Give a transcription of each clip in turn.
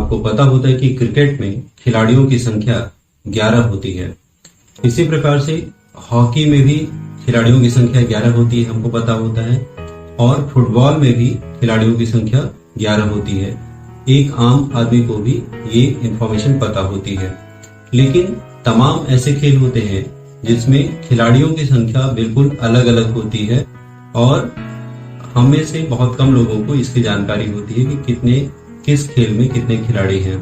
आपको पता होता है कि क्रिकेट में खिलाड़ियों की संख्या 11 होती है। इसी प्रकार से हॉकी में भी खिलाड़ियों की संख्या 11 होती है, हमको पता होता है। और फुटबॉल में भी खिलाड़ियों की संख्या 11 होती है। एक आम आदमी को भी ये इंफॉर्मेशन पता होती है। लेकिन तमाम ऐसे खेल होते हैं जिसमें खिलाड़ियों की संख्या बिल्कुल अलग अलग होती है और हम में से बहुत कम लोगों को इसकी जानकारी होती है कि किस खेल में कितने खिलाड़ी हैं।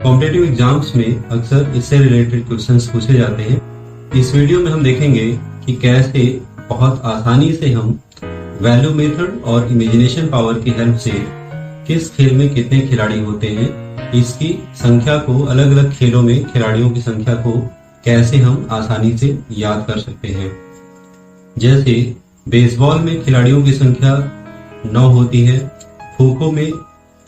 कॉम्पिटिटिव एग्जाम्स में अक्सर इससे रिलेटेड क्वेश्चंस पूछे जाते हैं। इस वीडियो में हम देखेंगे कि कैसे बहुत आसानी से हम वैल्यू मेथड और इमेजिनेशन पावर की हेल्प से किस खेल में कितने खिलाड़ी होते हैं, इसकी संख्या को, अलग अलग खेलों में खिलाड़ियों की संख्या को कैसे हम आसानी से याद कर सकते हैं। जैसे बेसबॉल में खिलाड़ियों की संख्या 9 होती है, खो-खो में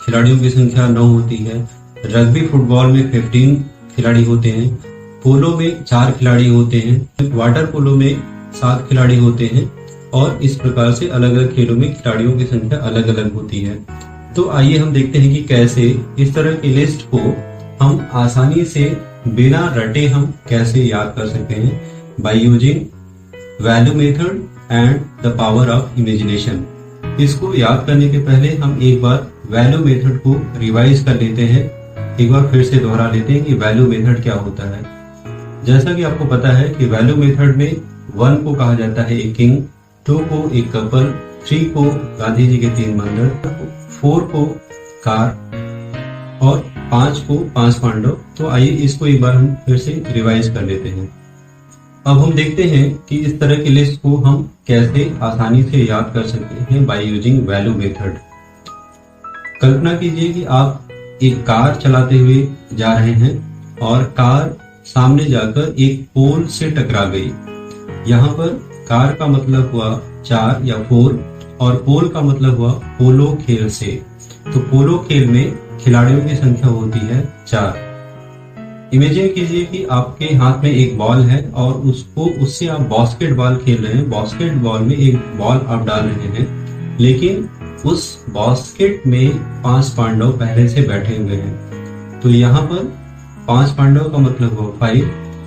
खिलाड़ियों की संख्या 9 होती है, रग्बी फुटबॉल में 15 खिलाड़ी होते हैं, पोलो में 4 खिलाड़ी होते हैं, वाटर पोलो में 7 खिलाड़ी होते हैं और इस प्रकार से अलग अलग खेलों में खिलाड़ियों की संख्या अलग अलग होती है। तो आइए हम देखते हैं कि कैसे इस तरह की लिस्ट को हम आसानी से बिना रटे हम कैसे याद कर सकते हैं by using value method and the power of imagination. इसको याद करने के पहले हम एक बार वैल्यू मेथड को रिवाइज कर लेते हैं, एक बार फिर से दोहरा लेते हैं कि वैल्यू मेथड क्या होता है। जैसा कि आपको पता है कि वैल्यू मेथड में 1 को कहा जाता है एक किंग, 2 को एक कपल, 3 को गांधी जी के 3 मंदिर, 4 को कार और 5 को 5 पांडव। तो आइए इसको एक बार हम फिर से रिवाइज कर लेते हैं। अब हम देखते हैं कि इस तरह की लिस्ट को हम कैसे आसानी से याद कर सकते हैं बाय यूजिंग वैल्यू मेथड। कल्पना कीजिए कि आप एक कार चलाते हुए जा रहे हैं और कार सामने जाकर एक पोल से टकरा गई। यहाँ पर कार का मतलब हुआ 4 या 4 और पोल का मतलब हुआ पोलो खेल से। तो पोलो खेल में खिलाड़ियों की संख्या होती है 4। इमेजिन कीजिए कि आपके हाथ में एक बॉल है और उससे आप बास्केटबॉल खेल रहे हैं। बास्केटबॉल में एक बॉल आप डाल रहे हैं, लेकिन उस बास्केट में 5 पांडव पहले से बैठे हुए हैं। तो यहाँ पर 5 पांडव का मतलब हुआ 5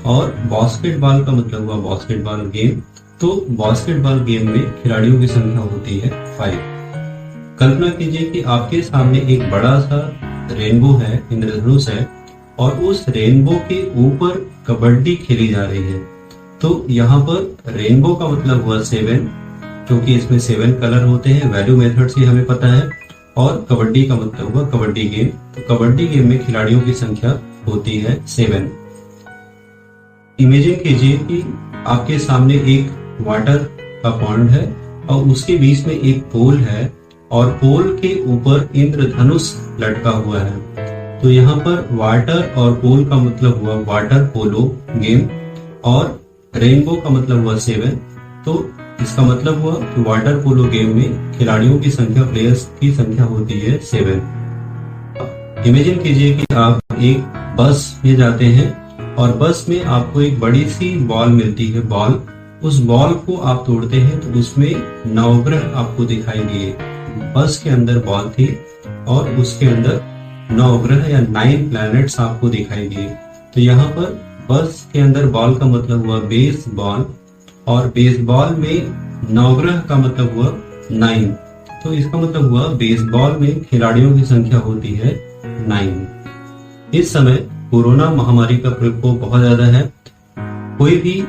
और बास्केटबॉल का मतलब हुआ बास्केटबॉल गेम। तो बास्केटबॉल गेम में खिलाड़ियों की संख्या होती है 5। कल्पना कीजिए कि आपके सामने एक बड़ा सा रेनबो है, इंद्रधनुष है, और उस रेनबो के ऊपर कबड्डी खेली जा रही है। तो यहाँ पर रेनबो का मतलब हुआ 7, क्योंकि इसमें 7 कलर होते हैं, वैल्यू मेथड से हमें पता है। और कबड्डी का मतलब हुआ कबड्डी गेम। तो कबड्डी गेम में खिलाड़ियों की संख्या होती है 7। इमेजिन कीजिए कि आपके सामने एक वाटर का पॉन्ड है और उसके बीच में एक पोल है और पोल के ऊपर इंद्रधनुष लटका हुआ है। तो यहाँ पर वाटर और पोल का मतलब हुआ वाटर पोलो गेम और रेनबो का मतलब हुआ 7। तो इसका मतलब हुआ कि वाटर पोलो गेम में खिलाड़ियों की संख्या, प्लेयर्स की संख्या होती है 7। इमेजिन कीजिए कि आप एक बस में जाते हैं और बस में आपको एक बड़ी सी बॉल मिलती है, बॉल। उस बॉल को आप तोड़ते हैं तो उसमें नवग्रह आपको दिखाई दिए। बस के अंदर बॉल थी और उसके अंदर 9 ग्रह या 9 प्लैनेट्स आपको दिखाई दिए। तो यहाँ पर बस के अंदर बॉल का मतलब हुआ बेसबॉल और बेसबॉल में 9 ग्रह का मतलब हुआ 9। तो इसका मतलब हुआ बेसबॉल में खिलाड़ियों की संख्या होती है 9। इस समय कोरोना महामारी का प्रकोप बहुत ज्यादा है। कोई भी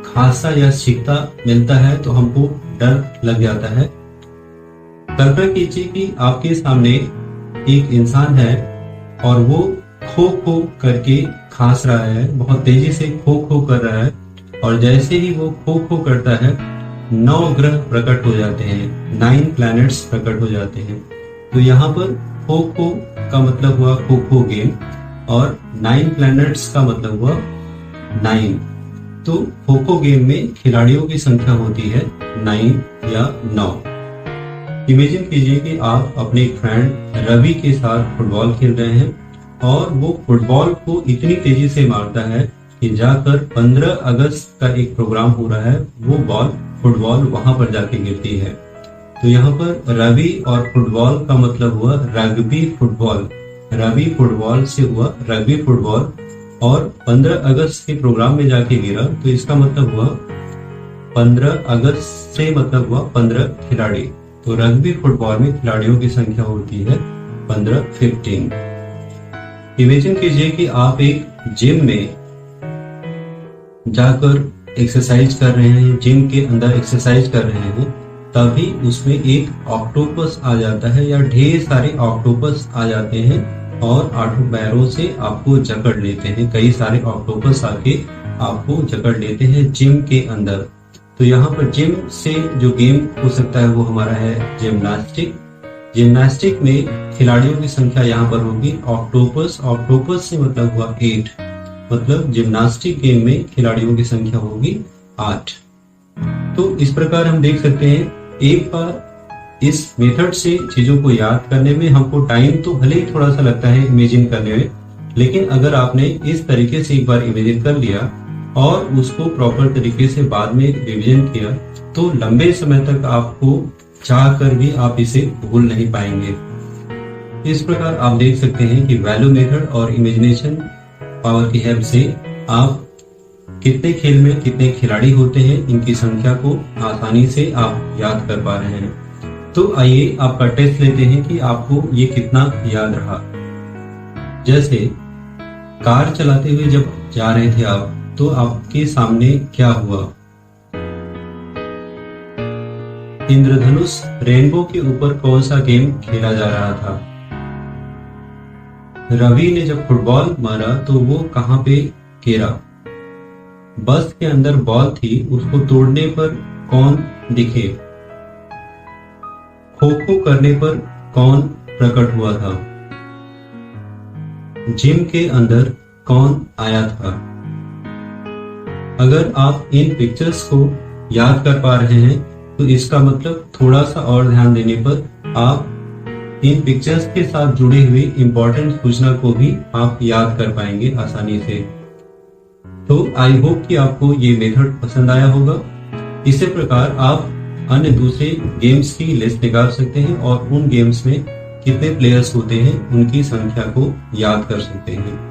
खांसा या छींकता मिलता है तो हमको डर लग जाता है। कल्पना कीजिए कि आपके सामने एक इंसान है और वो खो खो करके खांस रहा है, बहुत तेजी से खो खो कर रहा है। और जैसे ही वो खो खो करता है 9 ग्रह प्रकट हो जाते हैं, 9 प्लैनेट्स प्रकट हो जाते हैं। तो यहाँ पर खो खो का मतलब हुआ खो खो गेम और 9 प्लैनेट्स का मतलब हुआ 9। तो खो खो गेम में खिलाड़ियों की संख्या होती है 9 या 9। इमेजिन कीजिए कि आप अपने फ्रेंड रवि के साथ फुटबॉल खेल रहे हैं और वो फुटबॉल को इतनी तेजी से मारता है कि जाकर 15 अगस्त का एक प्रोग्राम हो रहा है, वो फुटबॉल वहां पर जाके गिरती है। तो यहाँ पर रवि और फुटबॉल का मतलब हुआ रग्बी फुटबॉल। रवि फुटबॉल से हुआ रग्बी फुटबॉल और 15 अगस्त के प्रोग्राम में जाके गिरा, तो इसका मतलब हुआ 15 अगस्त से मतलब हुआ 15 खिलाड़ी। तो रग्बी फुटबॉल में खिलाड़ियों की संख्या होती है 15। इमेजिन कीजिए कि आप एक जिम में जाकर एक्सरसाइज कर रहे हैं, जिम के अंदर एक्सरसाइज कर रहे हैं, तभी उसमें एक ऑक्टोपस आ जाता है या ढेर सारे ऑक्टोपस आ जाते हैं और आठों पैरों से आपको जकड़ लेते हैं। कई सारे ऑक्टोपस आके आपको जकड़ लेते हैं जिम के अंदर। तो यहाँ पर जिम से जो गेम हो सकता है वो हमारा है जिम्नास्टिक। जिम्नास्टिक में खिलाड़ियों की संख्या यहाँ पर होगी ऑक्टोपस से मतलब हुआ 8, मतलब जिम्नास्टिक गेम में खिलाड़ियों की संख्या होगी 8। तो इस प्रकार हम देख सकते हैं, एक बार इस मेथड से चीजों को याद करने में हमको टाइम तो भले ही थोड़ा सा लगता है इमेजिन करने में, लेकिन अगर आपने इस तरीके से एक बार इमेजिन कर लिया और उसको प्रॉपर तरीके से बाद में रिवीजन किया, तो लंबे समय तक आपको चाह कर भी आप इसे भूल नहीं पाएंगे। इस प्रकार आप देख सकते हैं कि वैल्यू मेथड और इमेजिनेशन पावर की हेल्प से आप कितने खेल में कितने खिलाड़ी होते हैं, इनकी संख्या को आसानी से आप याद कर पा रहे हैं। तो आइए आपका टेस्ट लेते हैं कि आपको ये कितना याद रहा। जैसे कार चलाते हुए जब जा रहे थे आप, तो आपके सामने क्या हुआ? इंद्रधनुष रेनबो के ऊपर कौन सा गेम खेला जा रहा था? रवि ने जब फुटबॉल मारा तो वो कहां पे गिरा? बस के अंदर बॉल थी, उसको तोड़ने पर कौन दिखे? खो खो करने पर कौन प्रकट हुआ था? जिम के अंदर कौन आया था? अगर आप इन पिक्चर्स को याद कर पा रहे हैं तो इसका मतलब थोड़ा सा और ध्यान देने पर आप इन पिक्चर्स के साथ जुड़े हुए इंपॉर्टेंट सूचना को भी आप याद कर पाएंगे आसानी से। तो आई होप कि आपको ये मेथड पसंद आया होगा। इसी प्रकार आप अन्य दूसरे गेम्स की लिस्ट निकाल सकते हैं और उन गेम्स में कितने प्लेयर्स होते हैं उनकी संख्या को याद कर सकते हैं।